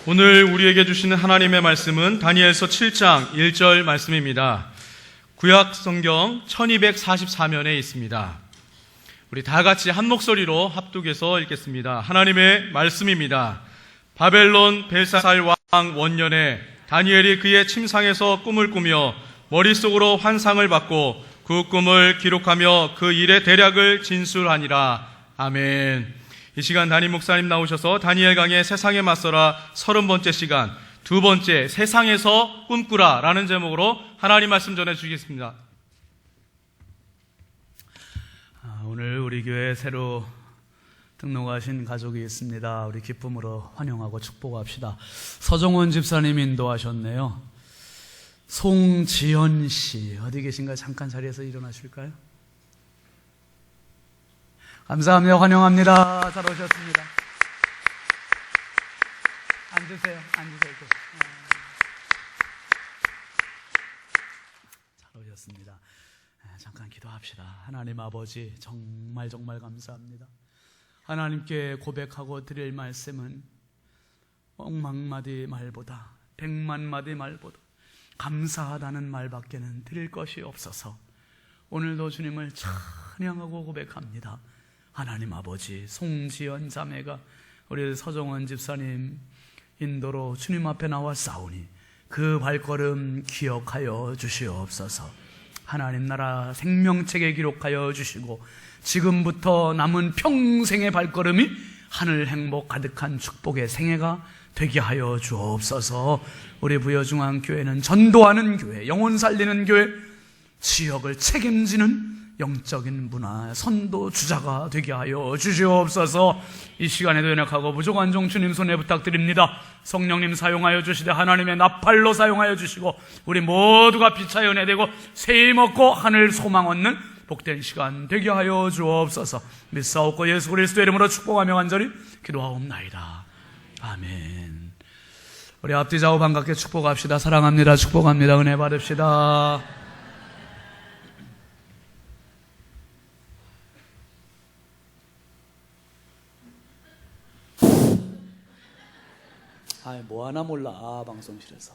오늘 우리에게 주시는 하나님의 말씀은 다니엘서 7장 1절 말씀입니다. 구약 성경 1244면에 있습니다. 우리 다 같이 한 목소리로 합독해서 읽겠습니다. 하나님의 말씀입니다. 바벨론 벨사살 왕 원년에 다니엘이 그의 침상에서 꿈을 꾸며 머릿속으로 환상을 받고 그 꿈을 기록하며 그 일의 대략을 진술하니라. 아멘. 이 시간 담임 목사님 나오셔서 다니엘 강의 세상에 맞서라 30번째 시간, 두 번째 세상에서 꿈꾸라 라는 제목으로 하나님 말씀 전해주시겠습니다. 오늘 우리 교회에 새로 등록하신 가족이 있습니다. 우리 기쁨으로 환영하고 축복합시다. 서정원 집사님 인도하셨네요. 송지연 씨 어디 계신가요? 잠깐 자리에서 일어나실까요? 감사합니다. 환영합니다. 잘 오셨습니다. 앉으세요. 잘 오셨습니다. 잠깐 기도합시다. 하나님 아버지 정말 감사합니다. 하나님께 고백하고 드릴 말씀은 억만마디 말보다 100만마디 말보다 감사하다는 말밖에는 드릴 것이 없어서 오늘도 주님을 찬양하고 고백합니다. 하나님 아버지, 송지연 자매가 우리 서정원 집사님 인도로 주님 앞에 나와 싸우니 그 발걸음 기억하여 주시옵소서. 하나님 나라 생명책에 기록하여 주시고 지금부터 남은 평생의 발걸음이 하늘 행복 가득한 축복의 생애가 되게 하여 주옵소서. 우리 부여중앙교회는 전도하는 교회, 영혼 살리는 교회, 지역을 책임지는 영적인 문화, 선도 주자가 되게 하여 주시옵소서. 이 시간에도 연약하고 부족한 종 주님 손에 부탁드립니다. 성령님 사용하여 주시되 하나님의 나팔로 사용하여 주시고 우리 모두가 피차 연회되고 세임 얻고 하늘 소망 얻는 복된 시간 되게 하여 주옵소서. 믿사옵고 예수 그리스도의 이름으로 축복하며 간절히 기도하옵나이다. 아멘. 우리 앞뒤 좌우 반갑게 축복합시다. 사랑합니다. 축복합니다. 은혜 받읍시다. 뭐 하나 몰라 방송실에서.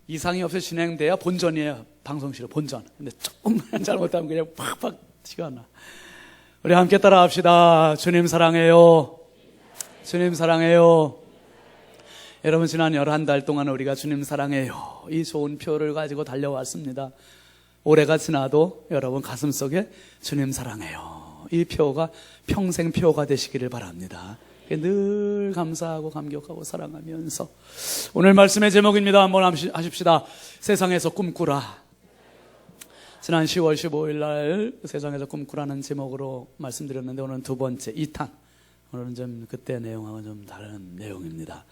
이상이 없이 진행돼야 본전이에요. 방송실은 본전. 근데 조금만 잘못하면 그냥 팍팍 티가 나. 우리 함께 따라합시다. 주님 사랑해요. 주님 사랑해요. 여러분, 지난 11달 동안 우리가 주님 사랑해요 이 좋은 표를 가지고 달려왔습니다. 올해가 지나도 여러분 가슴속에 주님 사랑해요 이 표가 평생 표가 되시기를 바랍니다. 늘 감사하고 감격하고 사랑하면서 오늘 말씀의 제목입니다. 한번 하십시다. 세상에서 꿈꾸라. 지난 10월 15일 날 세상에서 꿈꾸라는 제목으로 말씀드렸는데 오늘은 두 번째 2탄. 오늘은 좀 그때 내용하고 좀 다른 내용입니다.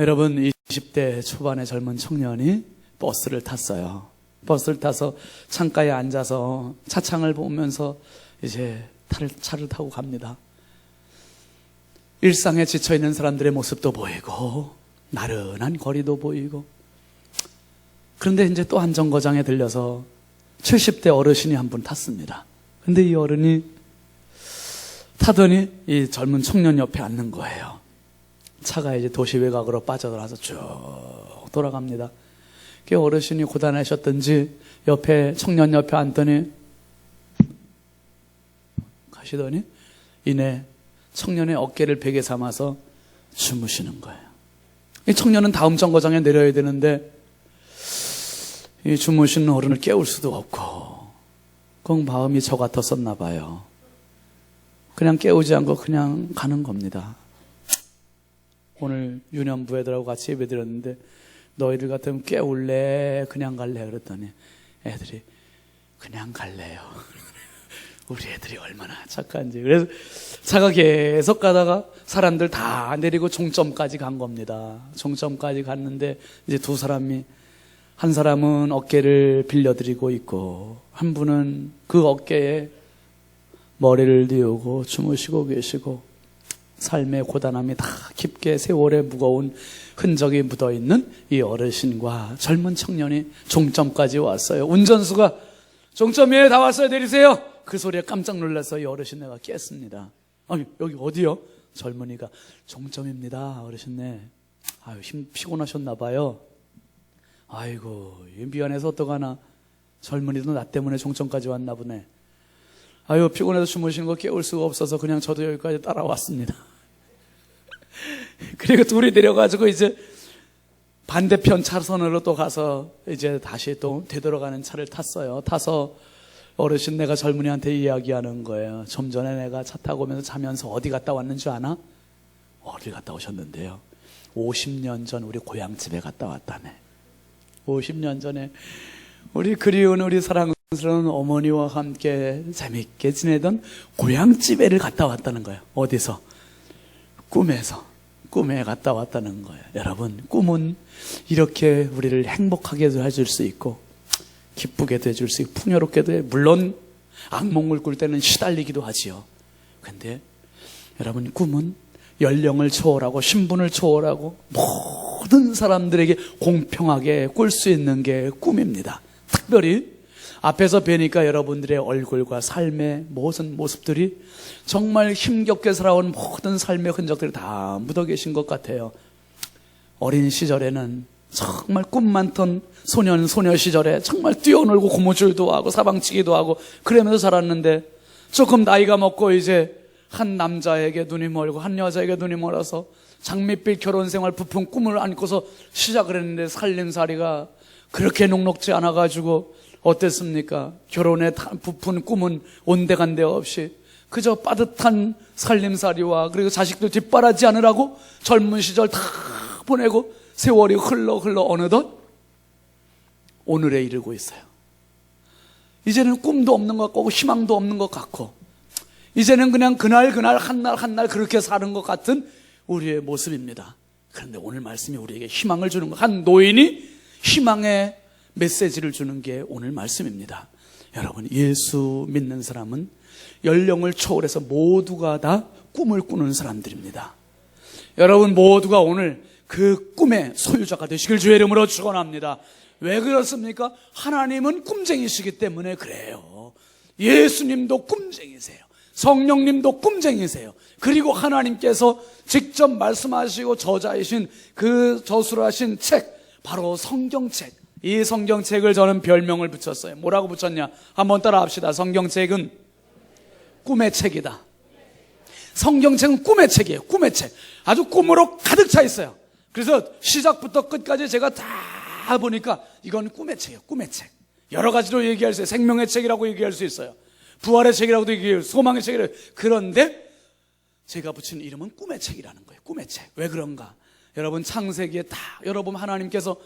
여러분, 20대 초반의 젊은 청년이 버스를 탔어요. 버스를 타서 창가에 앉아서 차창을 보면서 이제 차를 타고 갑니다. 일상에 지쳐있는 사람들의 모습도 보이고 나른한 거리도 보이고, 그런데 이제 또 한 정거장에 들려서 70대 어르신이 한 분 탔습니다. 근데 이 어른이 타더니 이 젊은 청년 옆에 앉는 거예요. 차가 이제 도시 외곽으로 빠져들어서 쭉 돌아갑니다. 그 어르신이 고단하셨던지 옆에 청년 옆에 앉더니 가시더니 이내 청년의 어깨를 베개 삼아서 주무시는 거예요. 이 청년은 다음 정거장에 내려야 되는데 이 주무시는 어른을 깨울 수도 없고 그 마음이 저 같았었나 봐요. 그냥 깨우지 않고 그냥 가는 겁니다. 오늘 유년부 애들하고 같이 예배 드렸는데 너희들 같으면 깨울래 그냥 갈래 그랬더니 애들이 그냥 갈래요. 우리 애들이 얼마나 착한지. 그래서 차가 계속 가다가 사람들 다 내리고 종점까지 간 겁니다. 종점까지 갔는데 이제 두 사람이, 한 사람은 어깨를 빌려드리고 있고 한 분은 그 어깨에 머리를 뉘우고 주무시고 계시고 삶의 고단함이 다 깊게 세월의 무거운 흔적이 묻어있는 이 어르신과 젊은 청년이 종점까지 왔어요. 운전수가 종점에 다 왔어요. 내리세요. 그 소리에 깜짝 놀라서 이 어르신네가 깼습니다. 아니, 여기 어디요? 젊은이가 종점입니다. 어르신네. 아유, 피곤하셨나 봐요. 아이고, 미안해서 어떡하나. 젊은이도 나 때문에 종점까지 왔나 보네. 아유, 피곤해서 주무시는 거 깨울 수가 없어서 그냥 저도 여기까지 따라왔습니다. 그리고 둘이 내려가지고 이제 반대편 차선으로 또 가서 이제 다시 또 되돌아가는 차를 탔어요. 타서 어르신 내가 젊은이한테 이야기하는 거예요. 좀 전에 내가 차 타고 오면서 자면서 어디 갔다 왔는 줄 아나? 어디 갔다 오셨는데요? 50년 전 우리 고향집에 갔다 왔다네. 50년 전에 우리 그리운 우리 사랑스러운 어머니와 함께 재밌게 지내던 고향집에를 갔다 왔다는 거예요. 어디서? 꿈에 갔다 왔다는 거예요. 여러분, 꿈은 이렇게 우리를 행복하게 해줄 수 있고 기쁘게도 해줄 수 있고 풍요롭게도 해. 물론 악몽을 꿀 때는 시달리기도 하지요. 근데 여러분, 꿈은 연령을 초월하고 신분을 초월하고 모든 사람들에게 공평하게 꿀 수 있는 게 꿈입니다. 특별히 앞에서 뵈니까 여러분들의 얼굴과 삶의 모든 모습들이 정말 힘겹게 살아온 모든 삶의 흔적들이 다 묻어 계신 것 같아요. 어린 시절에는 정말 꿈 많던 소녀 시절에 정말 뛰어놀고 고무줄도 하고 사방치기도 하고 그러면서 자랐는데 조금 나이가 먹고 이제 한 남자에게 눈이 멀고 한 여자에게 눈이 멀어서 장밋빛 결혼생활 부푼 꿈을 안고서 시작을 했는데 살림살이가 그렇게 녹록지 않아가지고 어땠습니까? 결혼에 부푼 꿈은 온데간데 없이 그저 빠듯한 살림살이와 그리고 자식들 뒷바라지 하느라고 젊은 시절 다 보내고 세월이 흘러 어느덧 오늘에 이르고 있어요. 이제는 꿈도 없는 것 같고 희망도 없는 것 같고 이제는 그냥 그날 한 날 그렇게 사는 것 같은 우리의 모습입니다. 그런데 오늘 말씀이 우리에게 희망을 주는 것, 한 노인이 희망의 메시지를 주는 게 오늘 말씀입니다. 여러분, 예수 믿는 사람은 연령을 초월해서 모두가 다 꿈을 꾸는 사람들입니다. 여러분 모두가 오늘 그 꿈의 소유자가 되시길 주의 이름으로 축원합니다. 왜 그렇습니까? 하나님은 꿈쟁이시기 때문에 그래요. 예수님도 꿈쟁이세요. 성령님도 꿈쟁이세요. 그리고 하나님께서 직접 말씀하시고 저자이신 그 저술하신 책, 바로 성경책, 이 성경책을 저는 별명을 붙였어요. 뭐라고 붙였냐? 한번 따라 합시다. 성경책은 꿈의 책이다. 성경책은 꿈의 책이에요. 꿈의 책. 아주 꿈으로 가득 차 있어요. 그래서 시작부터 끝까지 제가 다 보니까 이건 꿈의 책이에요. 꿈의 책. 여러 가지로 얘기할 수 있어요. 생명의 책이라고 얘기할 수 있어요. 부활의 책이라고도 얘기해요. 소망의 책이라고. 그런데 제가 붙인 이름은 꿈의 책이라는 거예요. 꿈의 책. 왜 그런가? 여러분 창세기에 다 여러분 하나님께서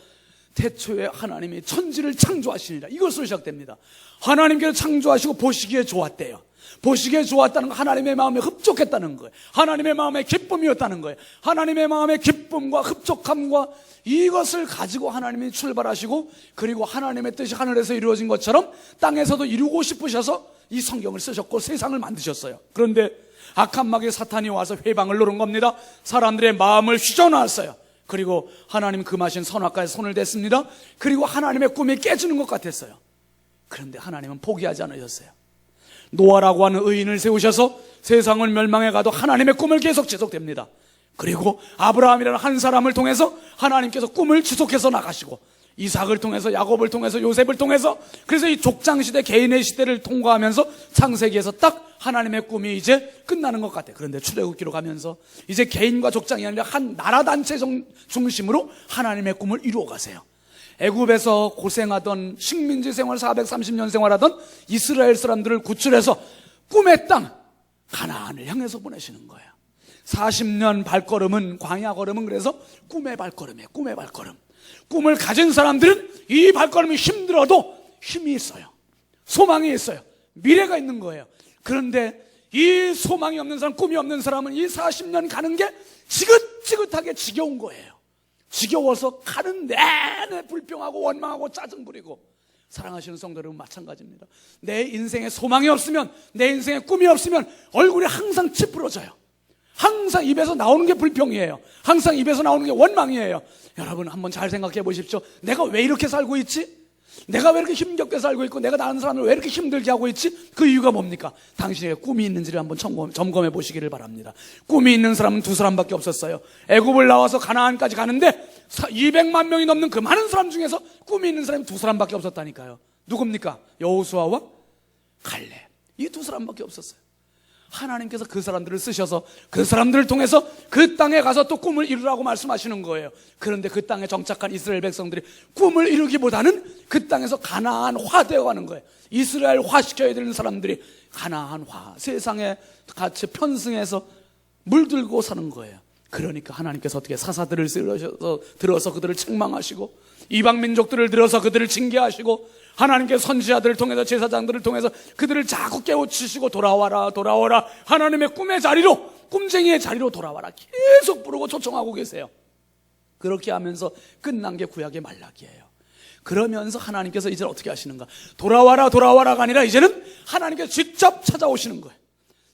태초에 하나님이 천지를 창조하시니라 이것으로 시작됩니다. 하나님께서 창조하시고 보시기에 좋았대요. 보시기에 좋았다는 건 하나님의 마음에 흡족했다는 거예요. 하나님의 마음에 기쁨이었다는 거예요. 하나님의 마음의 기쁨과 흡족함과 이것을 가지고 하나님이 출발하시고 그리고 하나님의 뜻이 하늘에서 이루어진 것처럼 땅에서도 이루고 싶으셔서 이 성경을 쓰셨고 세상을 만드셨어요. 그런데 악한 마귀 사탄이 와서 회방을 놓은 겁니다. 사람들의 마음을 휘저어놨어요. 그리고 하나님 금하신 선악과에 손을 댔습니다. 그리고 하나님의 꿈이 깨지는 것 같았어요. 그런데 하나님은 포기하지 않으셨어요. 노아라고 하는 의인을 세우셔서 세상을 멸망해 가도 하나님의 꿈을 계속 지속됩니다. 그리고 아브라함이라는 한 사람을 통해서 하나님께서 꿈을 지속해서 나가시고 이삭을 통해서 야곱을 통해서 요셉을 통해서 그래서 이 족장시대 개인의 시대를 통과하면서 창세기에서 딱 하나님의 꿈이 이제 끝나는 것 같아요. 그런데 출애굽기로 가면서 이제 개인과 족장이 아니라 한 나라 단체 중심으로 하나님의 꿈을 이루어 가세요. 애굽에서 고생하던 식민지 생활 430년 생활하던 이스라엘 사람들을 구출해서 꿈의 땅 가나안을 향해서 보내시는 거예요. 40년 발걸음은 광야 걸음은 그래서 꿈의 발걸음이에요. 꿈의 발걸음. 꿈을 가진 사람들은 이 발걸음이 힘들어도 힘이 있어요. 소망이 있어요. 미래가 있는 거예요. 그런데 이 소망이 없는 사람, 꿈이 없는 사람은 이 40년 가는 게 지긋지긋하게 지겨운 거예요. 지겨워서 가는 내내 불평하고 원망하고 짜증 부리고. 사랑하시는 성도 여러분 마찬가지입니다. 내 인생에 소망이 없으면, 내 인생에 꿈이 없으면 얼굴이 항상 찌푸러져요. 항상 입에서 나오는 게 불평이에요. 항상 입에서 나오는 게 원망이에요. 여러분 한번 잘 생각해 보십시오. 내가 왜 이렇게 살고 있지? 내가 왜 이렇게 힘겹게 살고 있고 내가 다른 사람을 왜 이렇게 힘들게 하고 있지? 그 이유가 뭡니까? 당신에게 꿈이 있는지를 한번 점검해 보시기를 바랍니다. 꿈이 있는 사람은 두 사람밖에 없었어요. 애굽을 나와서 가나안까지 가는데 200만 명이 넘는 그 많은 사람 중에서 꿈이 있는 사람이 두 사람밖에 없었다니까요. 누굽니까? 여호수아와 갈렙. 이 두 사람밖에 없었어요. 하나님께서 그 사람들을 쓰셔서 그 사람들을 통해서 그 땅에 가서 또 꿈을 이루라고 말씀하시는 거예요. 그런데 그 땅에 정착한 이스라엘 백성들이 꿈을 이루기보다는 그 땅에서 가나안화 되어가는 거예요. 이스라엘화 시켜야 되는 사람들이 가나안화, 세상에 같이 편승해서 물들고 사는 거예요. 그러니까 하나님께서 어떻게 사사들을 들어서 그들을 책망하시고 이방 민족들을 들어서 그들을 징계하시고 하나님께서 선지자들을 통해서 제사장들을 통해서 그들을 자꾸 깨우치시고 돌아와라 돌아와라 하나님의 꿈의 자리로, 꿈쟁이의 자리로 돌아와라 계속 부르고 초청하고 계세요. 그렇게 하면서 끝난 게 구약의 말라기예요. 그러면서 하나님께서 이제 어떻게 하시는가? 돌아와라 돌아와라가 아니라 이제는 하나님께서 직접 찾아오시는 거예요.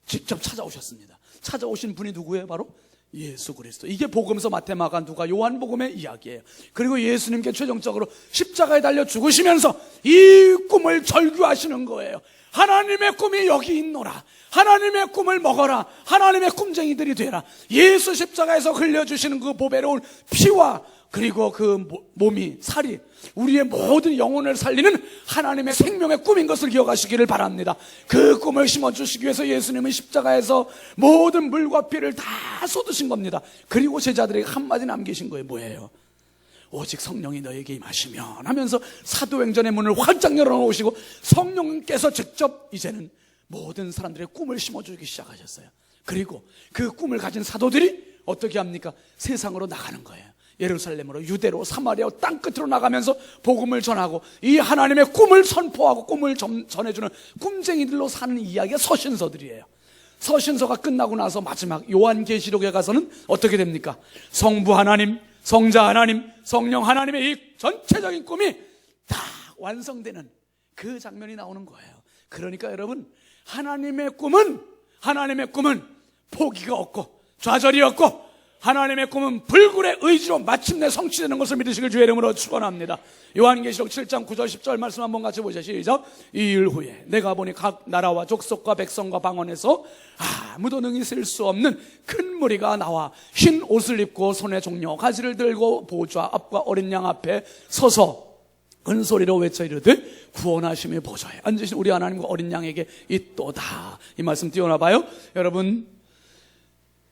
직접 찾아오셨습니다. 찾아오신 분이 누구예요? 바로 예수 그리스도. 이게 복음서 마태, 마가, 누가, 요한복음의 이야기예요. 그리고 예수님께 최종적으로 십자가에 달려 죽으시면서 이 꿈을 절규하시는 거예요. 하나님의 꿈이 여기 있노라. 하나님의 꿈을 먹어라. 하나님의 꿈쟁이들이 되라. 예수 십자가에서 흘려주시는 그 보배로운 피와 그리고 그 몸이, 살이 우리의 모든 영혼을 살리는 하나님의 생명의 꿈인 것을 기억하시기를 바랍니다. 그 꿈을 심어주시기 위해서 예수님은 십자가에서 모든 물과 피를 다 쏟으신 겁니다. 그리고 제자들에게 한마디 남기신 거예요. 뭐예요? 오직 성령이 너에게 임하시면 하면서 사도행전의 문을 활짝 열어놓으시고 성령께서 직접 이제는 모든 사람들의 꿈을 심어주기 시작하셨어요. 그리고 그 꿈을 가진 사도들이 어떻게 합니까? 세상으로 나가는 거예요. 예루살렘으로, 유대로, 사마리아 땅끝으로 나가면서 복음을 전하고 이 하나님의 꿈을 선포하고 꿈을 전해주는 꿈쟁이들로 사는 이야기가 서신서들이에요. 서신서가 끝나고 나서 마지막 요한계시록에 가서는 어떻게 됩니까? 성부 하나님, 성자 하나님, 성령 하나님의 이 전체적인 꿈이 다 완성되는 그 장면이 나오는 거예요. 그러니까 여러분, 하나님의 꿈은 포기가 없고 좌절이 없고, 하나님의 꿈은 불굴의 의지로 마침내 성취되는 것을 믿으시길 주의 이름으로 축원합니다. 요한계시록 7장 9절 10절 말씀 한번 같이 보시죠. 시작. 이 일 후에 내가 보니 각 나라와 족속과 백성과 방언에서 아무도 능히 셀 수 없는 큰 무리가 나와 흰 옷을 입고 손에 종려 가지를 들고 보좌 앞과 어린 양 앞에 서서 큰 소리로 외쳐 이르되 구원하심의 보좌에 앉으신 우리 하나님과 어린 양에게 있도다. 이 말씀 띄워놔 봐요. 여러분,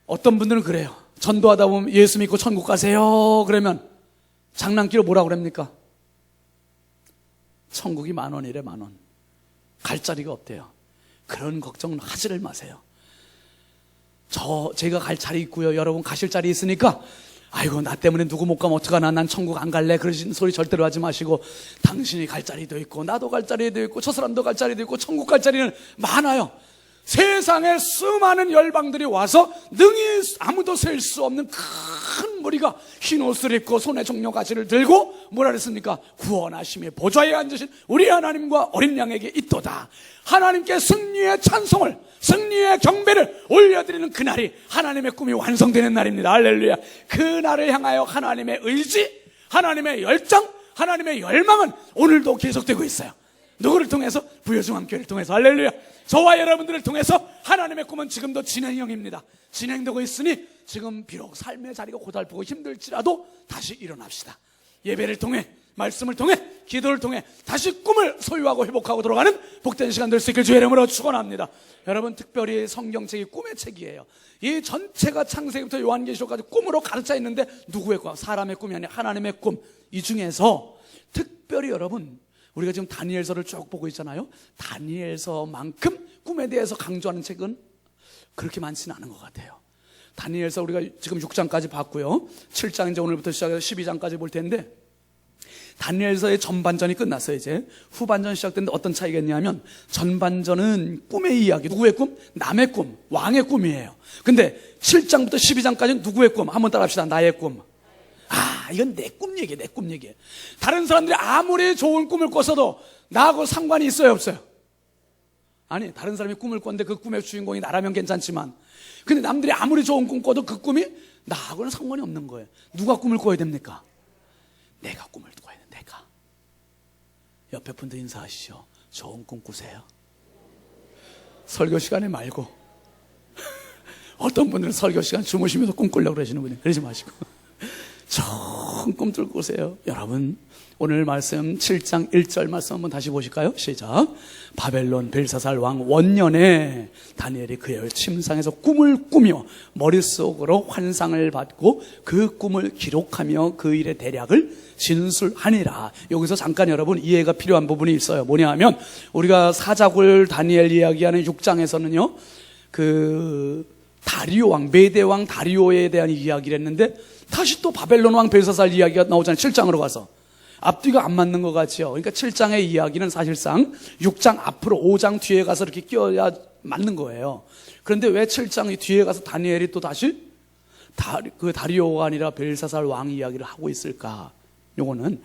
어떤 분들은 그래요. 전도하다 보면 예수 믿고 천국 가세요 그러면 장난기로 뭐라고 그럽니까? 천국이 10,000원이래. 10,000원. 갈 자리가 없대요. 그런 걱정은 하지를 마세요. 제가 갈 자리 있고요, 여러분 가실 자리 있으니까 아이고 나 때문에 누구 못 가면 어떡하나, 난 천국 안 갈래, 그러신 소리 절대로 하지 마시고, 당신이 갈 자리도 있고 나도 갈 자리도 있고 저 사람도 갈 자리도 있고 천국 갈 자리는 많아요. 세상에 수많은 열방들이 와서 능히 아무도 셀 수 없는 큰 무리가 흰 옷을 입고 손에 종려가지를 들고 뭐라 그랬습니까? 구원하심의 보좌에 앉으신 우리 하나님과 어린 양에게 있도다. 하나님께 승리의 찬송을, 승리의 경배를 올려드리는 그날이 하나님의 꿈이 완성되는 날입니다. 할렐루야. 그날을 향하여 하나님의 의지, 하나님의 열정, 하나님의 열망은 오늘도 계속되고 있어요. 누구를 통해서? 부여중앙교회를 통해서. 할렐루야. 저와 여러분들을 통해서 하나님의 꿈은 지금도 진행형입니다. 진행되고 있으니 지금 비록 삶의 자리가 고달프고 힘들지라도 다시 일어납시다. 예배를 통해, 말씀을 통해, 기도를 통해 다시 꿈을 소유하고 회복하고 돌아가는 복된 시간 될 수 있길 주의 이름으로 축원합니다. 여러분, 특별히 성경책이 꿈의 책이에요. 이 전체가 창세기부터 요한계시록까지 꿈으로 가르쳐 있는데 누구의 꿈? 사람의 꿈이 아니라 하나님의 꿈. 이 중에서 특별히 여러분, 우리가 지금 다니엘서를 쭉 보고 있잖아요. 다니엘서만큼 꿈에 대해서 강조하는 책은 그렇게 많지는 않은 것 같아요. 다니엘서 우리가 지금 6장까지 봤고요, 7장 이제 오늘부터 시작해서 12장까지 볼 텐데, 다니엘서의 전반전이 끝났어요. 이제 후반전 시작됐는데 어떤 차이가 있냐면, 전반전은 꿈의 이야기. 누구의 꿈? 남의 꿈, 왕의 꿈이에요. 근데 7장부터 12장까지는 누구의 꿈? 한번 따라합시다. 나의 꿈. 이건 내 꿈 얘기예요. 내 꿈 얘기예요. 다른 사람들이 아무리 좋은 꿈을 꿨어도 나하고 상관이 있어요, 없어요? 아니, 다른 사람이 꿈을 꿨는데 그 꿈의 주인공이 나라면 괜찮지만, 근데 남들이 아무리 좋은 꿈 꿔도 그 꿈이 나하고는 상관이 없는 거예요. 누가 꿈을 꿔야 됩니까? 내가 꿈을 꿔야 돼. 내가. 옆에 분들 인사하시죠. 좋은 꿈 꾸세요. 설교 시간에 말고. 어떤 분들은 설교 시간 주무시면서 꿈 꾸려고 그러시는 분이, 그러지 마시고 좋은 꿈들 꾸세요. 여러분, 오늘 말씀 7장 1절 말씀 한번 다시 보실까요? 시작. 바벨론 벨사살 왕 원년에 다니엘이 그의 침상에서 꿈을 꾸며 머릿속으로 환상을 받고 그 꿈을 기록하며 그 일의 대략을 진술하니라. 여기서 잠깐 여러분 이해가 필요한 부분이 있어요. 뭐냐 하면, 우리가 사자굴 다니엘 이야기하는 6장에서는요 그 다리오 왕, 메대 왕 다리오에 대한 이야기를 했는데, 다시 또 바벨론 왕 벨사살 이야기가 나오잖아요. 7장으로 가서. 앞뒤가 안 맞는 것 같죠. 그러니까 7장의 이야기는 사실상 6장 앞으로 5장 뒤에 가서 이렇게 끼워야 맞는 거예요. 그런데 왜 7장 뒤에 가서 다니엘이 또 다시 그 다리오가 아니라 벨사살 왕 이야기를 하고 있을까? 요거는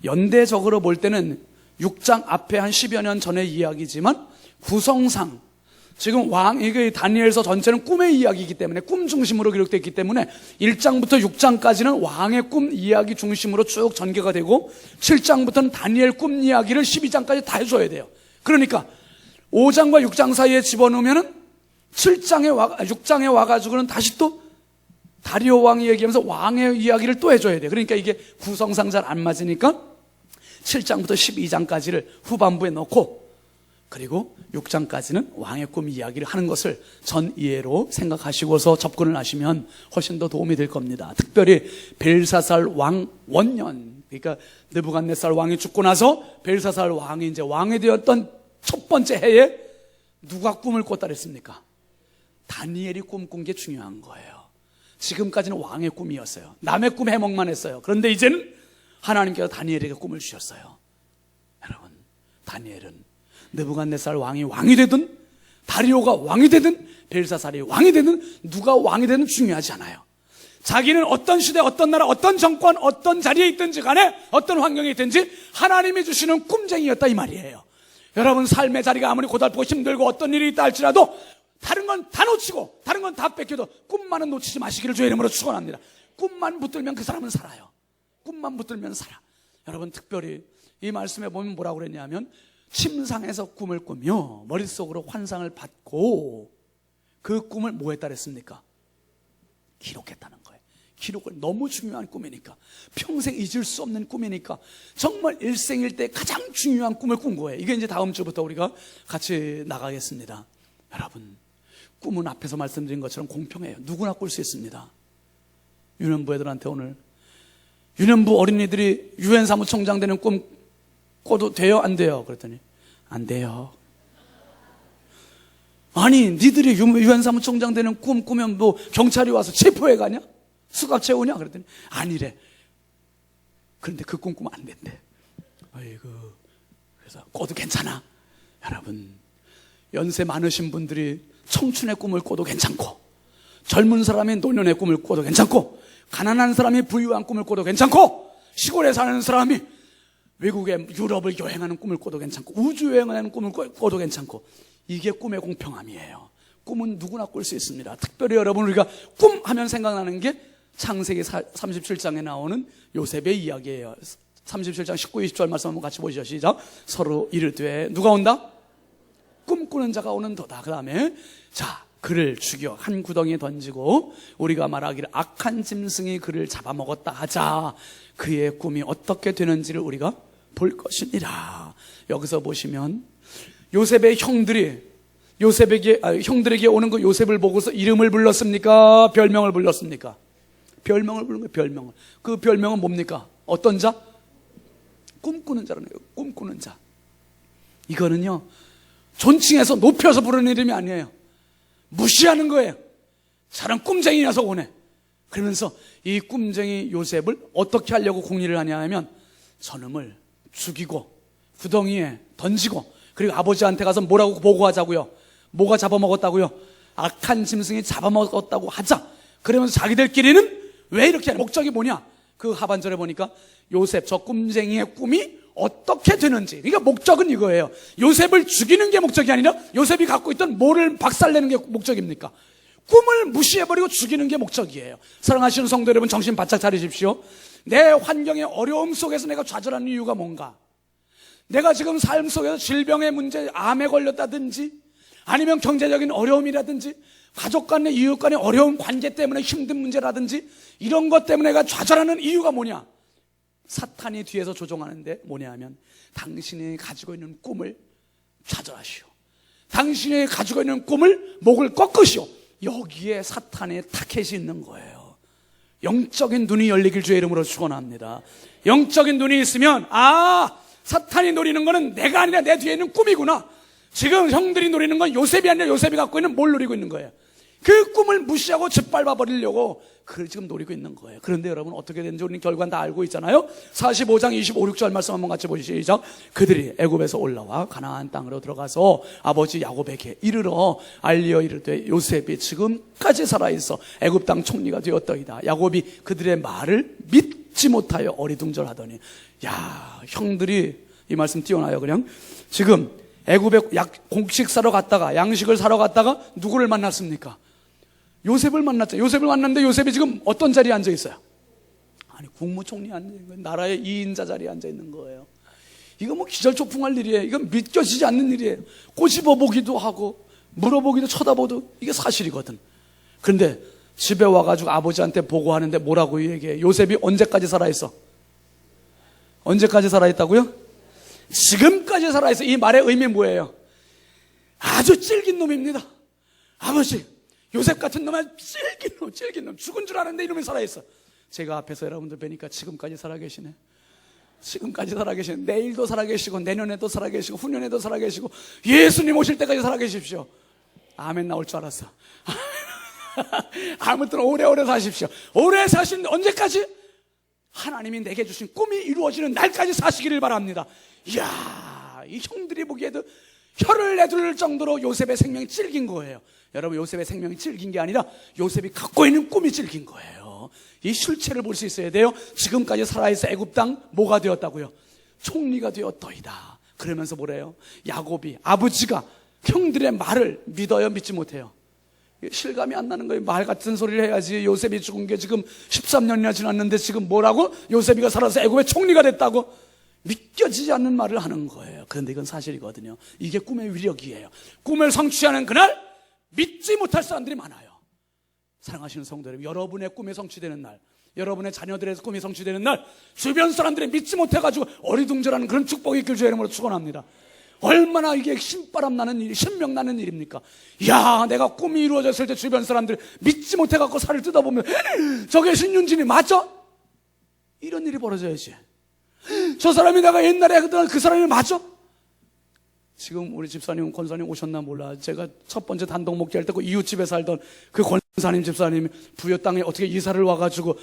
연대적으로 볼 때는 6장 앞에 한 10여 년 전의 이야기지만, 구성상 지금 이게 다니엘서 전체는 꿈의 이야기이기 때문에, 꿈 중심으로 기록되어 있기 때문에 1장부터 6장까지는 왕의 꿈 이야기 중심으로 쭉 전개가 되고, 7장부터는 다니엘 꿈 이야기를 12장까지 다 해줘야 돼요. 그러니까 5장과 6장 사이에 집어넣으면은 6장에 와가지고는 다시 또 다리오 왕이 얘기하면서 왕의 이야기를 또 해줘야 돼요. 그러니까 이게 구성상 잘 안 맞으니까 7장부터 12장까지를 후반부에 넣고, 그리고 6장까지는 왕의 꿈 이야기를 하는 것을 전 이해로 생각하시고서 접근을 하시면 훨씬 더 도움이 될 겁니다. 특별히 벨사살 왕 원년, 그러니까 느부갓네살 왕이 죽고 나서 벨사살 왕이 이제 왕이 되었던 첫 번째 해에 누가 꿈을 꿨다 그랬습니까? 다니엘이 꿈꾼 게 중요한 거예요. 지금까지는 왕의 꿈이었어요. 남의 꿈 해먹만 했어요. 그런데 이제는 하나님께서 다니엘에게 꿈을 주셨어요. 여러분, 다니엘은 느부갓네살 왕이 되든 다리오가 왕이 되든 벨사살이 왕이 되든 누가 왕이 되든 중요하지 않아요. 자기는 어떤 시대, 어떤 나라, 어떤 정권, 어떤 자리에 있든지 간에 어떤 환경에 있든지 하나님이 주시는 꿈쟁이였다 이 말이에요. 여러분, 삶의 자리가 아무리 고달프고 힘들고 어떤 일이 있다 할지라도 다른 건 다 놓치고 다른 건 다 뺏겨도 꿈만은 놓치지 마시기를 주의 이름으로 축원합니다. 꿈만 붙들면 그 사람은 살아요. 꿈만 붙들면 살아. 여러분, 특별히 이 말씀에 보면 뭐라고 그랬냐면 침상에서 꿈을 꾸며 머릿속으로 환상을 받고 그 꿈을 뭐 했다 그랬습니까? 기록했다는 거예요. 기록을, 너무 중요한 꿈이니까, 평생 잊을 수 없는 꿈이니까, 정말 일생일대 가장 중요한 꿈을 꾼 거예요. 이게 이제 다음 주부터 우리가 같이 나가겠습니다. 여러분, 꿈은 앞에서 말씀드린 것처럼 공평해요. 누구나 꿀 수 있습니다. 유년부 애들한테 오늘, 유년부 어린이들이 유엔 사무총장 되는 꿈 꿔도 돼요? 안 돼요? 그랬더니 안 돼요. 아니, 니들이 유엔 사무총장 되는 꿈 꾸면 뭐 경찰이 와서 체포해 가냐? 수갑 채우냐? 그랬더니 아니래. 그런데 그 꿈 꾸면 안 된대. 아이고. 그래서 꿔도 괜찮아. 여러분, 연세 많으신 분들이 청춘의 꿈을 꿔도 괜찮고, 젊은 사람이 노년의 꿈을 꿔도 괜찮고, 가난한 사람이 부유한 꿈을 꿔도 괜찮고, 시골에 사는 사람이 외국에 유럽을 여행하는 꿈을 꿔도 괜찮고, 우주 여행하는 꿈을 꿔도 괜찮고, 이게 꿈의 공평함이에요. 꿈은 누구나 꿀 수 있습니다. 특별히 여러분, 우리가 꿈 하면 생각나는 게 창세기 37장에 나오는 요셉의 이야기예요. 37장 19, 20절 말씀 한번 같이 보시죠. 시작. 서로 이르되 누가 온다? 꿈꾸는 자가 오는도다. 그 다음에 자, 그를 죽여 한 구덩이에 던지고 우리가 말하기를 악한 짐승이 그를 잡아먹었다 하자. 그의 꿈이 어떻게 되는지를 우리가 볼 것이니라. 여기서 보시면 요셉의 형들이 형들에게 오는 그 요셉을 보고서 이름을 불렀습니까? 별명을 불렀습니까? 별명을 부른 거예요. 별명을. 그 별명은 뭡니까? 어떤 자? 꿈꾸는 자라는 거예요. 꿈꾸는 자. 이거는요, 존칭해서 높여서 부르는 이름이 아니에요. 무시하는 거예요. 저런 꿈쟁이 녀석 오네. 그러면서 이 꿈쟁이 요셉을 어떻게 하려고 궁리를 하냐 하면 저놈을 죽이고 구덩이에 던지고, 그리고 아버지한테 가서 뭐라고 보고하자고요? 뭐가 잡아먹었다고요? 악한 짐승이 잡아먹었다고 하자. 그러면서 자기들끼리는 왜 이렇게 하냐? 목적이 뭐냐? 그 하반절에 보니까 요셉, 저 꿈쟁이의 꿈이 어떻게 되는지. 그러니까 목적은 이거예요. 요셉을 죽이는 게 목적이 아니라 요셉이 갖고 있던 뭐를 박살내는 게 목적입니까? 꿈을 무시해버리고 죽이는 게 목적이에요. 사랑하시는 성도 여러분, 정신 바짝 차리십시오. 내 환경의 어려움 속에서 내가 좌절하는 이유가 뭔가? 내가 지금 삶 속에서 질병의 문제, 암에 걸렸다든지, 아니면 경제적인 어려움이라든지, 가족 간의, 이웃 간의 어려운 관계 때문에 힘든 문제라든지, 이런 것 때문에 내가 좌절하는 이유가 뭐냐? 사탄이 뒤에서 조종하는데 뭐냐 하면 당신이 가지고 있는 꿈을 좌절하시오. 당신이 가지고 있는 꿈을 목을 꺾으시오. 여기에 사탄의 타켓이 있는 거예요. 영적인 눈이 열리길 주의 이름으로 축원합니다. 영적인 눈이 있으면, 아, 사탄이 노리는 거는 내가 아니라 내 뒤에 있는 꿈이구나. 지금 형들이 노리는 건 요셉이 아니라 요셉이 갖고 있는 뭘 노리고 있는 거예요? 그 꿈을 무시하고 짓밟아 버리려고 그걸 지금 노리고 있는 거예요. 그런데 여러분, 어떻게 되는지 우리는 결과는 다 알고 있잖아요. 45장 25, 6절 말씀 한번 같이 보시죠. 시작. 그들이 애굽에서 올라와 가나안 땅으로 들어가서 아버지 야곱에게 이르러 알리어 이르되 요셉이 지금까지 살아있어 애굽 땅 총리가 되었더이다. 야곱이 그들의 말을 믿지 못하여 어리둥절하더니, 야, 형들이 이 말씀 띄워놔요. 그냥 지금 애굽에 곡식 사러 갔다가, 양식을 사러 갔다가 누구를 만났습니까? 요셉을 만났죠. 요셉을 만났는데 요셉이 지금 어떤 자리에 앉아 있어요? 아니, 국무총리에 앉아 있는 거예요. 나라의 2인자 자리에 앉아 있는 거예요. 이거 뭐 기절초풍할 일이에요. 이건 믿겨지지 않는 일이에요. 꼬집어보기도 하고 물어보기도 쳐다보도 이게 사실이거든. 그런데 집에 와가지고 아버지한테 보고하는데 뭐라고 얘기해? 요셉이 언제까지 살아있어? 언제까지 살아있다고요? 지금까지 살아있어. 이 말의 의미 뭐예요? 아주 찔긴 놈입니다. 아버지, 요셉 같은 놈은 찔긴 놈, 죽은 줄 아는데 이놈이 살아있어. 제가 앞에서 여러분들 뵈니까 지금까지 살아계시네. 지금까지 살아계신, 내일도 살아계시고 내년에도 살아계시고 후년에도 살아계시고 예수님 오실 때까지 살아계십시오. 아멘 나올 줄 알았어. 아무튼 오래오래 사십시오. 오래 사신 언제까지? 하나님이 내게 주신 꿈이 이루어지는 날까지 사시기를 바랍니다. 이야, 이 형들이 보기에도 혀를 내둘 정도로 요셉의 생명이 질긴 거예요. 여러분, 요셉의 생명이 질긴 게 아니라 요셉이 갖고 있는 꿈이 질긴 거예요. 이 실체를 볼 수 있어야 돼요. 지금까지 살아있어 애굽 땅 뭐가 되었다고요? 총리가 되었더이다. 그러면서 뭐래요? 야곱이, 아버지가 형들의 말을 믿어요, 믿지 못해요? 실감이 안 나는 거예요. 말 같은 소리를 해야지. 요셉이 죽은 게 지금 13년이나 지났는데 지금 뭐라고? 요셉이가 살아서 애굽의 총리가 됐다고? 믿겨지지 않는 말을 하는 거예요. 그런데 이건 사실이거든요. 이게 꿈의 위력이에요. 꿈을 성취하는 그날 믿지 못할 사람들이 많아요. 사랑하시는 성도 여러분, 여러분의 꿈이 성취되는 날, 여러분의 자녀들의 꿈이 성취되는 날, 주변 사람들이 믿지 못해가지고 어리둥절하는 그런 축복이 있길 주의 이름으로 축원합니다. 얼마나 이게 신바람 나는 일, 신명 나는 일입니까? 야, 내가 꿈이 이루어졌을 때 주변 사람들 믿지 못해갖고 살을 뜯어보면 저게 신윤진이 맞죠? 이런 일이 벌어져야지. 저 사람이 내가 옛날에 그랬던 그 사람이 맞죠? 지금 우리 집사님, 권사님 오셨나 몰라. 제가 첫 번째 단독 목회할 때 그 이웃집에 살던 그 권사님 집사님이 부여 땅에 어떻게 이사를 와가지고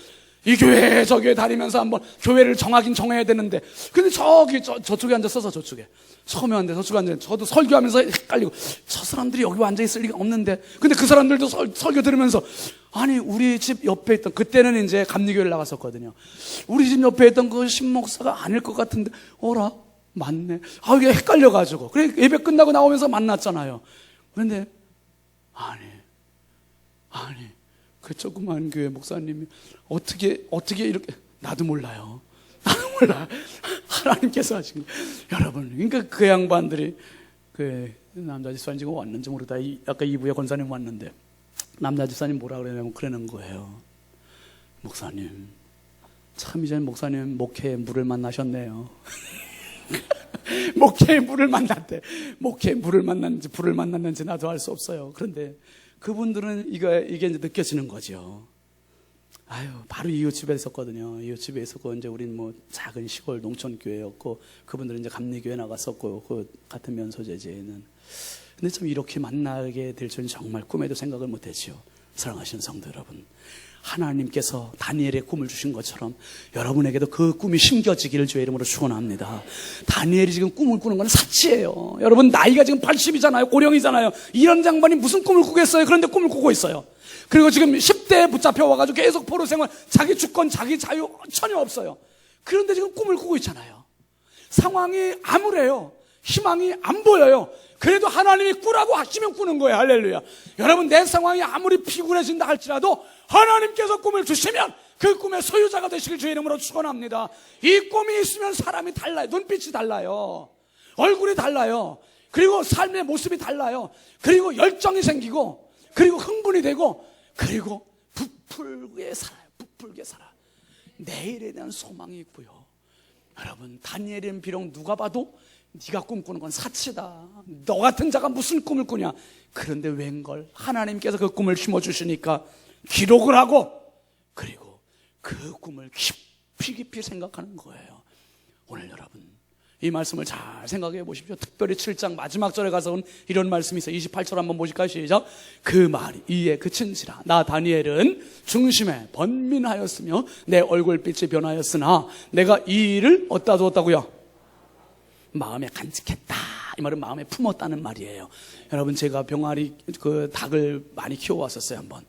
이 교회 저 교회 다니면서 한번 교회를 정하긴 정해야 되는데, 근데 저쪽에 앉았어서 저쪽에 처음에 왔는데 저쪽에 앉았는데 저도 설교하면서 헷갈리고 저 사람들이 여기 앉아있을 리가 없는데, 근데 그 사람들도 설교 들으면서 아니 우리 집 옆에 있던, 그때는 이제 감리교회를 나갔었거든요. 우리 집 옆에 있던 그 신목사가 아닐 것 같은데 어라? 맞네. 아, 이게 헷갈려가지고. 그래, 예배 끝나고 나오면서 만났잖아요. 그런데, 아니, 그 조그만 교회 목사님이 어떻게 이렇게, 나도 몰라요. 하나님께서 하신 거예요. 여러분, 그러니까 그 양반들이, 그 남자 집사님 지금 왔는지 모르다. 아까 2부에 권사님 왔는데, 남자 집사님 뭐라 그러냐면 그러는 거예요. 목사님, 참 이제 목사님 목회에 물을 만나셨네요. 목회에 물을 만났대. 목회에 물을 만났는지 불을 만났는지 나도 알 수 없어요. 그런데 그분들은 이게 이제 느껴지는 거죠. 아유, 바로 이웃집에 있었거든요. 이웃집에 있었고, 이제 우린 뭐 작은 시골 농촌교회였고, 그분들은 이제 감리교회 나갔었고, 그 같은 면소재제는. 근데 참 이렇게 만나게 될 줄은 정말 꿈에도 생각을 못 했지요. 사랑하시는 성도 여러분, 하나님께서 다니엘의 꿈을 주신 것처럼 여러분에게도 그 꿈이 심겨지기를 주의 이름으로 축원합니다. 다니엘이 지금 꿈을 꾸는 건 사치예요. 여러분, 나이가 지금 80이잖아요. 고령이잖아요. 이런 장반이 무슨 꿈을 꾸겠어요? 그런데 꿈을 꾸고 있어요. 그리고 지금 10대에 붙잡혀 와가지고 계속 포로 생활, 자기 주권, 자기 자유 전혀 없어요. 그런데 지금 꿈을 꾸고 있잖아요. 상황이 암울해요. 희망이 안 보여요. 그래도 하나님이 꾸라고 하시면 꾸는 거예요. 할렐루야. 여러분, 내 상황이 아무리 피곤해진다 할지라도 하나님께서 꿈을 주시면 그 꿈의 소유자가 되시길 주의 이름으로 축원합니다. 이 꿈이 있으면 사람이 달라요. 눈빛이 달라요. 얼굴이 달라요. 그리고 삶의 모습이 달라요. 그리고 열정이 생기고, 그리고 흥분이 되고, 그리고 부풀게 살아요. 부풀게 살아. 내일에 대한 소망이 있고요. 여러분, 다니엘은 비록 누가 봐도 네가 꿈꾸는 건 사치다, 너 같은 자가 무슨 꿈을 꾸냐. 그런데 웬걸 하나님께서 그 꿈을 심어주시니까 기록을 하고, 그리고 그 꿈을 깊이 생각하는 거예요. 오늘 여러분, 이 말씀을 잘 생각해 보십시오. 특별히 7장 마지막 절에 가서 온 이런 말씀이 있어요. 28절 한번 보실까요? 시작. 그 말이 이에 그친지라. 나 다니엘은 중심에 번민하였으며 내 얼굴빛이 변하였으나 내가 이 일을 어디다 두었다고요? 마음에 간직했다. 이 말은 마음에 품었다는 말이에요. 여러분, 제가 병아리 그 닭을 많이 키워왔었어요. 한번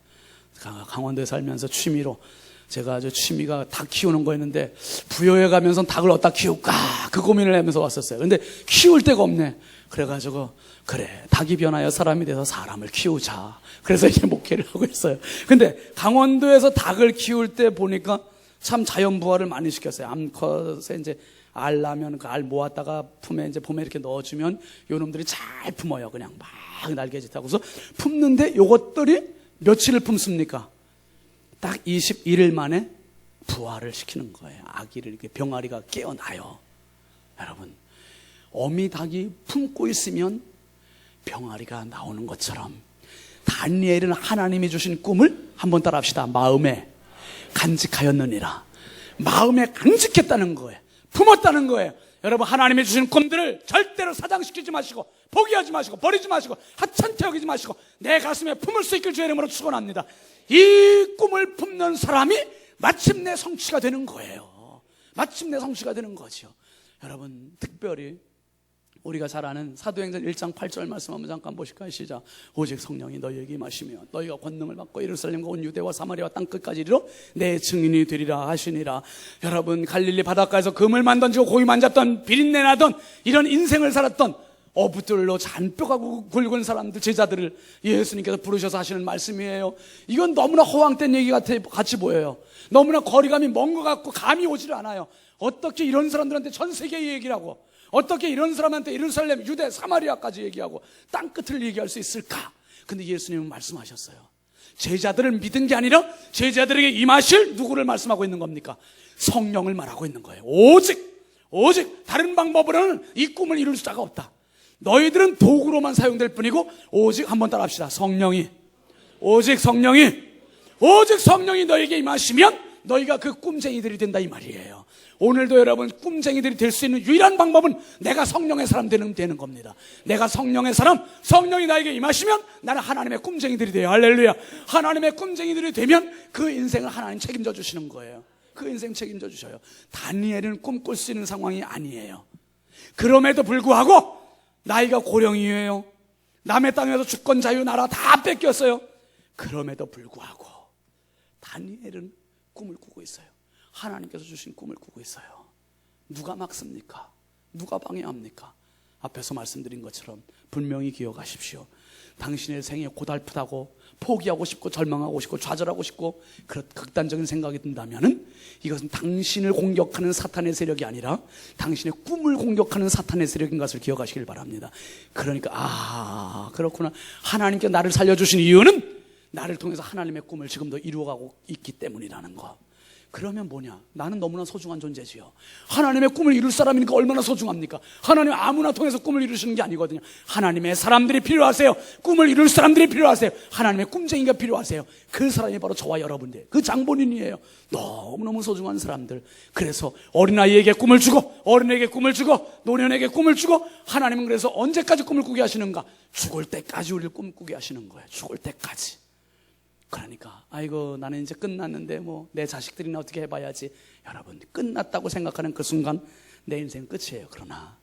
강원도에 살면서 취미로, 제가 아주 취미가 닭 키우는 거였는데 부여에 가면서 닭을 어디다 키울까 그 고민을 하면서 왔었어요. 근데 키울 데가 없네. 그래가지고 그래, 닭이 변하여 사람이 돼서 사람을 키우자. 그래서 이제 목회를 하고 있어요. 근데 강원도에서 닭을 키울 때 보니까 참 자연부화를 많이 시켰어요. 암컷에 이제 알 나면 그 알 모았다가 품에 이제 봄에 이렇게 넣어주면 요놈들이 잘 품어요. 그냥 막 날개짓하고서 품는데 요것들이 며칠을 품습니까? 딱 21일 만에 부화를 시키는 거예요. 아기를 이렇게 병아리가 깨어나요. 여러분, 어미 닭이 품고 있으면 병아리가 나오는 것처럼 다니엘은 하나님이 주신 꿈을 한번 따라합시다. 마음에 간직하였느니라. 마음에 간직했다는 거예요. 품었다는 거예요. 여러분, 하나님이 주신 꿈들을 절대로 사장시키지 마시고 포기하지 마시고 버리지 마시고 하찮게 여기지 마시고 내 가슴에 품을 수 있길 주의 이름으로 축원합니다. 이 꿈을 품는 사람이 마침내 성취가 되는 거예요. 마침내 성취가 되는 거죠. 여러분, 특별히 우리가 잘 아는 사도행전 1장 8절 말씀 한번 잠깐 보실까요? 시작. 오직 성령이 너희에게 임하시며 너희가 권능을 받고 예루살렘과 온 유대와 사마리아와 땅끝까지 이르러 내 증인이 되리라 하시니라. 여러분, 갈릴리 바닷가에서 그물만 던지고 고기만 잡던 비린내 나던 이런 인생을 살았던 어부들로 잔뼈가 굵은 사람들, 제자들을 예수님께서 부르셔서 하시는 말씀이에요. 이건 너무나 허황된 얘기 같이 보여요. 너무나 거리감이 먼 것 같고 감이 오질 않아요. 어떻게 이런 사람들한테 전 세계 얘기를 하고, 어떻게 이런 사람한테 예루살렘, 유대, 사마리아까지 얘기하고 땅끝을 얘기할 수 있을까? 근데 예수님은 말씀하셨어요. 제자들을 믿은 게 아니라 제자들에게 임하실 누구를 말씀하고 있는 겁니까? 성령을 말하고 있는 거예요. 오직 다른 방법으로는 이 꿈을 이룰 수가 없다. 너희들은 도구로만 사용될 뿐이고 오직 한번 따라합시다. 오직 성령이 너에게 임하시면 너희가 그 꿈쟁이들이 된다 이 말이에요. 오늘도 여러분, 꿈쟁이들이 될 수 있는 유일한 방법은 내가 성령의 사람 되는 겁니다. 내가 성령의 사람, 성령이 나에게 임하시면 나는 하나님의 꿈쟁이들이 돼요. 할렐루야. 하나님의 꿈쟁이들이 되면 그 인생을 하나님 책임져 주시는 거예요. 그 인생 책임져 주셔요. 다니엘은 꿈꿀 수 있는 상황이 아니에요. 그럼에도 불구하고 나이가 고령이에요. 남의 땅에서 주권 자유 나라 다 뺏겼어요. 그럼에도 불구하고 다니엘은 꿈을 꾸고 있어요. 하나님께서 주신 꿈을 꾸고 있어요. 누가 막습니까? 누가 방해합니까? 앞에서 말씀드린 것처럼 분명히 기억하십시오. 당신의 생이 고달프다고 포기하고 싶고 절망하고 싶고 좌절하고 싶고 그런 극단적인 생각이 든다면 이것은 당신을 공격하는 사탄의 세력이 아니라 당신의 꿈을 공격하는 사탄의 세력인 것을 기억하시길 바랍니다. 그러니까 그렇구나. 하나님께 나를 살려주신 이유는 나를 통해서 하나님의 꿈을 지금도 이루어가고 있기 때문이라는 거. 그러면 뭐냐? 나는 너무나 소중한 존재지요. 하나님의 꿈을 이룰 사람이니까 얼마나 소중합니까? 하나님 아무나 통해서 꿈을 이루시는 게 아니거든요. 하나님의 사람들이 필요하세요. 꿈을 이룰 사람들이 필요하세요. 하나님의 꿈쟁이가 필요하세요. 그 사람이 바로 저와 여러분들, 그 장본인이에요. 너무너무 소중한 사람들. 그래서 어린아이에게 꿈을 주고, 어른에게 꿈을 주고, 노년에게 꿈을 주고, 하나님은 그래서 언제까지 꿈을 꾸게 하시는가? 죽을 때까지 우리를 꿈꾸게 하시는 거예요. 죽을 때까지. 그러니까 아이고 나는 이제 끝났는데 뭐 내 자식들이나 어떻게 해봐야지. 여러분, 끝났다고 생각하는 그 순간 내 인생 끝이에요. 그러나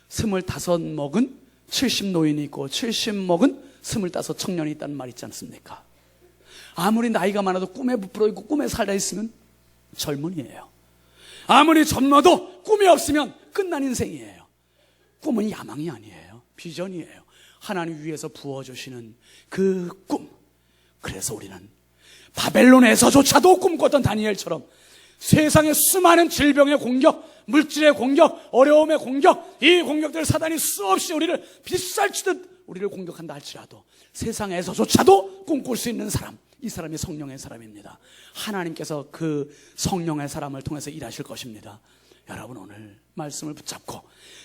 25 먹은 70 노인이 있고 70 먹은 25 청년이 있다는 말 있지 않습니까? 아무리 나이가 많아도 꿈에 부풀어 있고 꿈에 살아 있으면 젊은이에요. 아무리 젊어도 꿈이 없으면 끝난 인생이에요. 꿈은 야망이 아니에요. 비전이에요. 하나님 위에서 부어주시는 그 꿈. 그래서 우리는 바벨론에서조차도 꿈꿨던 다니엘처럼 세상의 수많은 질병의 공격, 물질의 공격, 어려움의 공격, 이 공격들 사단이 수없이 우리를 빗살치듯 우리를 공격한다 할지라도 세상에서조차도 꿈꿀 수 있는 사람, 이 사람이 성령의 사람입니다. 하나님께서 그 성령의 사람을 통해서 일하실 것입니다. 여러분, 오늘 말씀을 붙잡고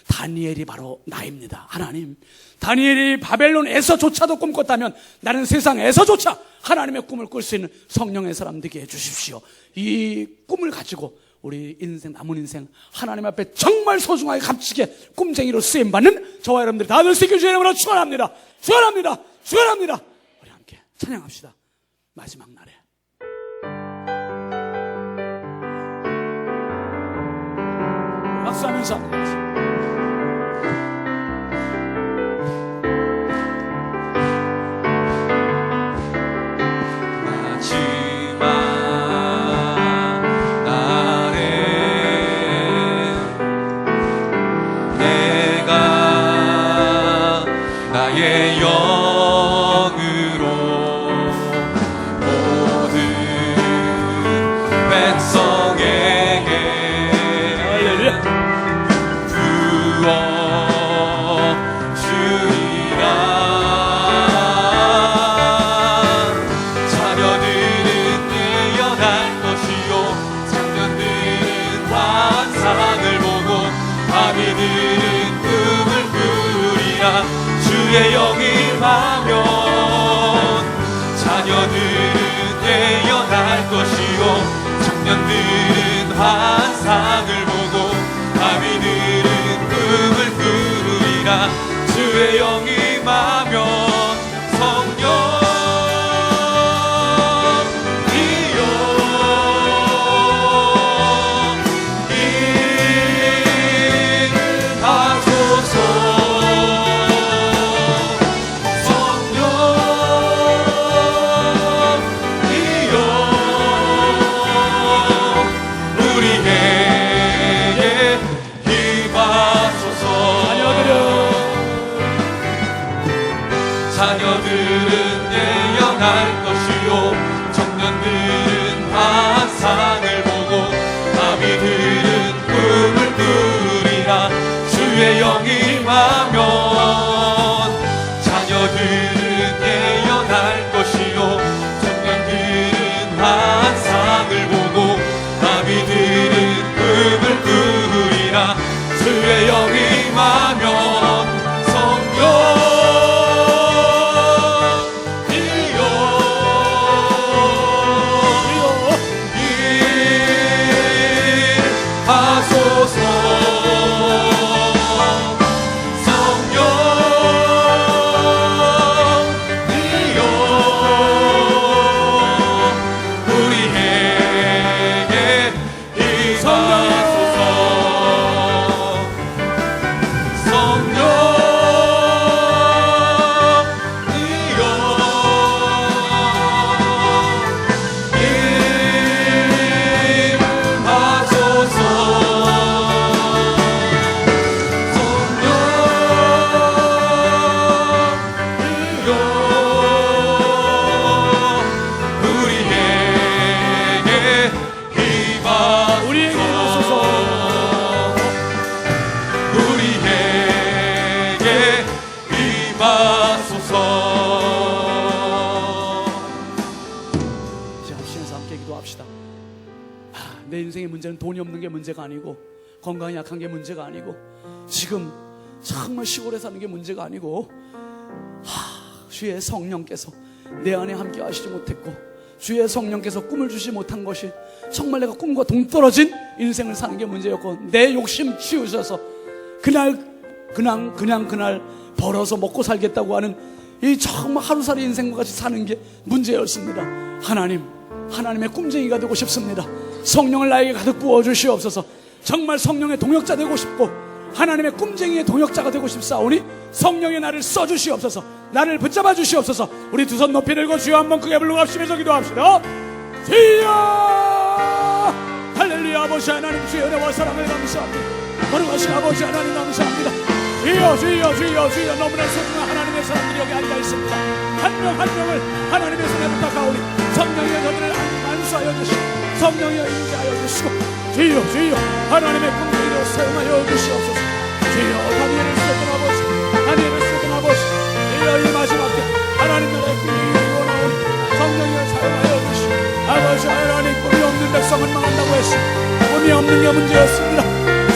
다니엘이 바로 나입니다. 하나님, 다니엘이 바벨론에서조차도 꿈꿨다면 나는 세상에서조차 하나님의 꿈을 꿀 수 있는 성령의 사람 되게 해주십시오. 이 꿈을 가지고 우리 인생, 남은 인생 하나님 앞에 정말 소중하게 값지게 꿈쟁이로 쓰임받는 저와 여러분들이 다 될 수 있길 주의 이름으로 축원합니다. 축원합니다. 축원합니다. 우리 함께 찬양합시다. 마지막 날에 박수하면서 마지막 날에 내가 나의 영으로 모든 백성에게 주리라. 자녀들은 깨어날 것이요 청년들은 환상을 보고 아기들은 꿈을 꾸리라. 주의 영이 임하면 자녀들은 깨어날 것이요 청년들은 환상을 보고 내 인생의 문제는 돈이 없는 게 문제가 아니고, 건강이 약한 게 문제가 아니고, 지금 정말 시골에 사는 게 문제가 아니고, 주의 성령께서 내 안에 함께 하시지 못했고, 주의 성령께서 꿈을 주지 못한 것이 정말 내가 꿈과 동떨어진 인생을 사는 게 문제였고, 내 욕심 치우셔서 그날 벌어서 먹고 살겠다고 하는 이 정말 하루살이 인생과 같이 사는 게 문제였습니다. 하나님의 꿈쟁이가 되고 싶습니다. 성령을 나에게 가득 부어주시옵소서. 정말 성령의 동역자 되고 싶고 하나님의 꿈쟁이의 동역자가 되고 싶사오니 성령의 나를 써주시옵소서. 나를 붙잡아 주시옵소서. 우리 두 손 높이 들고 주여 한번 크게 부르고 합심해서 기도합시다. 주여 할렐루야. 아버지 하나님, 주여 은혜와 사랑을 감사합니다. 거룩하신 아버지 하나님 감사합니다. 주여 너무나 소중한 하나님의 사람들이 여기 앉아 있습니다. 한 명 한 명을 하나님의 손에 부탁하오니 성령의 저들을 안수하여 주시고 성령의 인자하여 주시고 주여 하나님의 꿈쟁이로 사용하여 주시옵소서. 주여 다니엘을 쓰던 아버지 주여 이 마지막 때 하나님 나라의 꿈쟁이로 원하오니 성령을 사용하여 주시고 아버지 하나님, 꿈이 없는 백성은 망한다고 했습니다. 꿈이 없는 게 문제였습니다.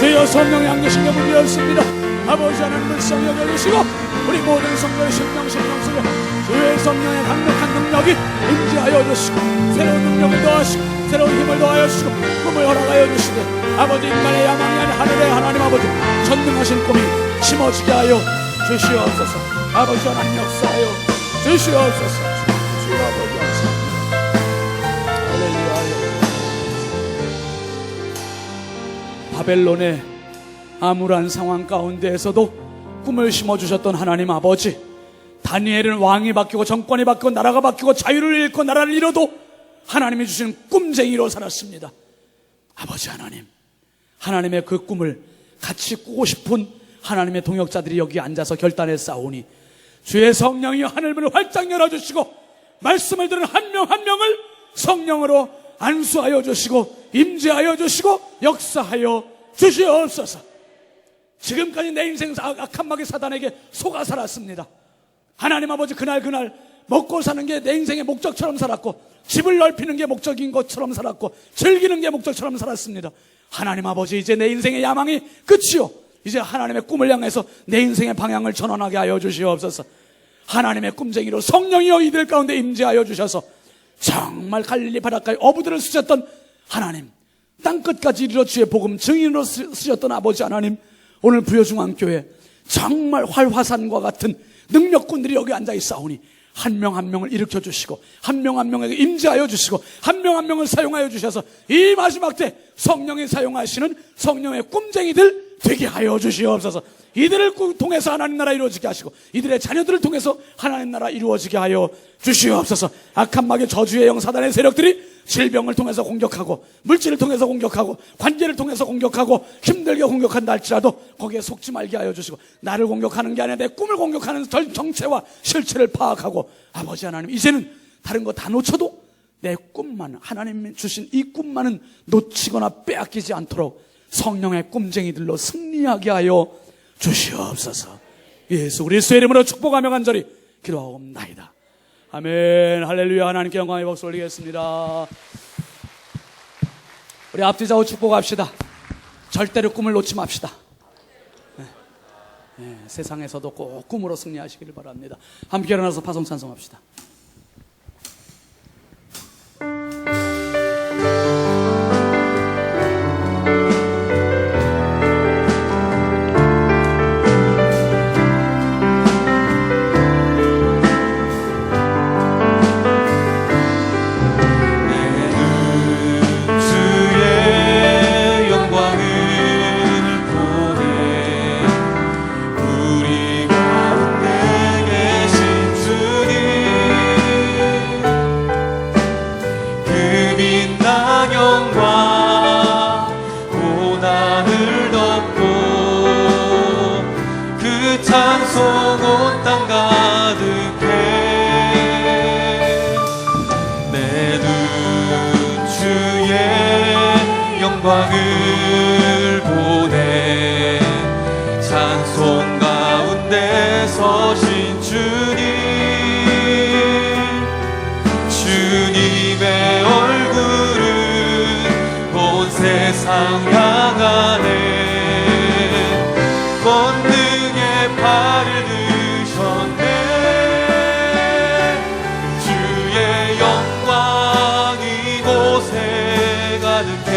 주여 성령이 안 계신 게 문제였습니다. 아버지 하나님을 성령 여주시고 우리 모든 성도의 심령 속에 주의 성령의 강력한 능력이 임재하여 주시고 새로운 능력을 더하시고 새로운 힘을 더하여 주시고 꿈을 허락하여 주시되 아버지 인간의 야망이 아닌 하늘의 하나님 아버지 전능하신 꿈이 심어지게 하여 주시옵소서. 아버지 하나님 역사하여 주시옵소서. 주여 아버지 감사합니다. 할렐루야. 바벨론의 암울한 상황 가운데에서도 꿈을 심어주셨던 하나님 아버지, 다니엘은 왕이 바뀌고 정권이 바뀌고 나라가 바뀌고 자유를 잃고 나라를 잃어도 하나님이 주신 꿈쟁이로 살았습니다. 아버지 하나님, 하나님의 그 꿈을 같이 꾸고 싶은 하나님의 동역자들이 여기 앉아서 결단했사오니 주의 성령이여 하늘문을 활짝 열어주시고 말씀을 들은 한 명 한 명을 성령으로 안수하여 주시고 임재하여 주시고 역사하여 주시옵소서. 지금까지 내 인생 악한 마귀 사단에게 속아 살았습니다. 하나님 아버지, 그날 먹고 사는 게 내 인생의 목적처럼 살았고 집을 넓히는 게 목적인 것처럼 살았고 즐기는 게 목적처럼 살았습니다. 하나님 아버지, 이제 내 인생의 야망이 끝이요, 이제 하나님의 꿈을 향해서 내 인생의 방향을 전환하게 하여 주시옵소서. 하나님의 꿈쟁이로 성령이여 이들 가운데 임재하여 주셔서 정말 갈릴리 바닷가에 어부들을 쓰셨던 하나님, 땅끝까지 이르러 주의 복음 증인으로 쓰셨던 아버지 하나님, 오늘 부여중앙교회 정말 활화산과 같은 능력꾼들이 여기 앉아 있사오니 한 명 한 명을 일으켜 주시고 한 명 한 명에게 임재하여 주시고 한 명 한 명을 사용하여 주셔서 이 마지막 때 성령이 사용하시는 성령의 꿈쟁이들 되게 하여 주시옵소서. 이들을 통해서 하나님 나라 이루어지게 하시고 이들의 자녀들을 통해서 하나님 나라 이루어지게 하여 주시옵소서. 악한 마귀 저주의 영 사단의 세력들이 질병을 통해서 공격하고 물질을 통해서 공격하고 관계를 통해서 공격하고 힘들게 공격한다 할지라도 거기에 속지 말게 하여 주시고 나를 공격하는 게 아니라 내 꿈을 공격하는 정체와 실체를 파악하고 아버지 하나님, 이제는 다른 거 다 놓쳐도 내 꿈만, 하나님이 주신 이 꿈만은 놓치거나 빼앗기지 않도록 성령의 꿈쟁이들로 승리하게 하여 주시옵소서. 예수 그리스도의 이름으로 축복하며 간절히 기도하옵나이다. 아멘. 할렐루야. 하나님께 영광의 박수 올리겠습니다. 우리 앞뒤 좌우 축복합시다. 절대로 꿈을 놓지 맙시다. 세상에서도 꼭 꿈으로 승리하시기를 바랍니다. 함께 일어나서 파송 찬송합시다. 영광을 보내 찬송 가운데 서신 주님의 얼굴을 본 세상 향하네. 권능의 발을 드셨네. 주의 영광 이곳에 가득해.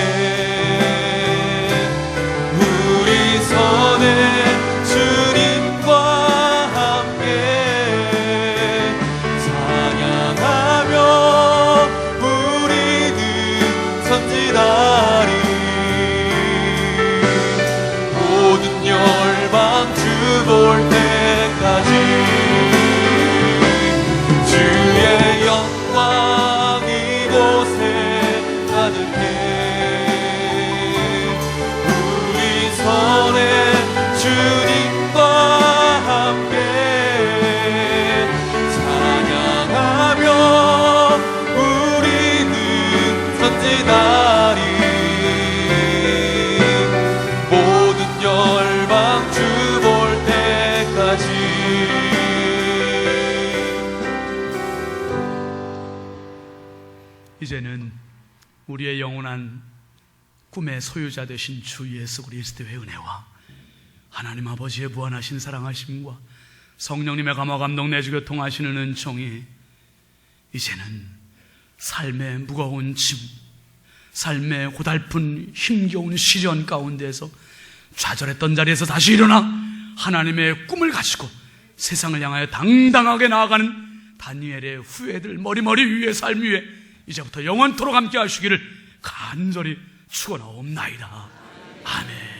우리 선에 주님과 함께 찬양하며 우리는 선지자리. 모든 열방 주 볼 때까지 주의 영광 이곳에 가득해. 우리 선에 주님과 함께 찬양하며 우리는 선지자리. 모든 열방 주 볼 때까지. 이제는 우리의 영원한 꿈의 소유자 되신 주 예수 그리스도의 은혜와 하나님 아버지의 무한하신 사랑하심과 성령님의 감화 감동 내주 교통하시는 은총이 이제는 삶의 무거운 짐, 삶의 고달픈 힘겨운 시련 가운데서 좌절했던 자리에서 다시 일어나 하나님의 꿈을 가지고 세상을 향하여 당당하게 나아가는 다니엘의 후예들 머리머리 위에 삶 위에 이제부터 영원토록 함께 하시기를 간절히 축원하옵나이다. 아멘.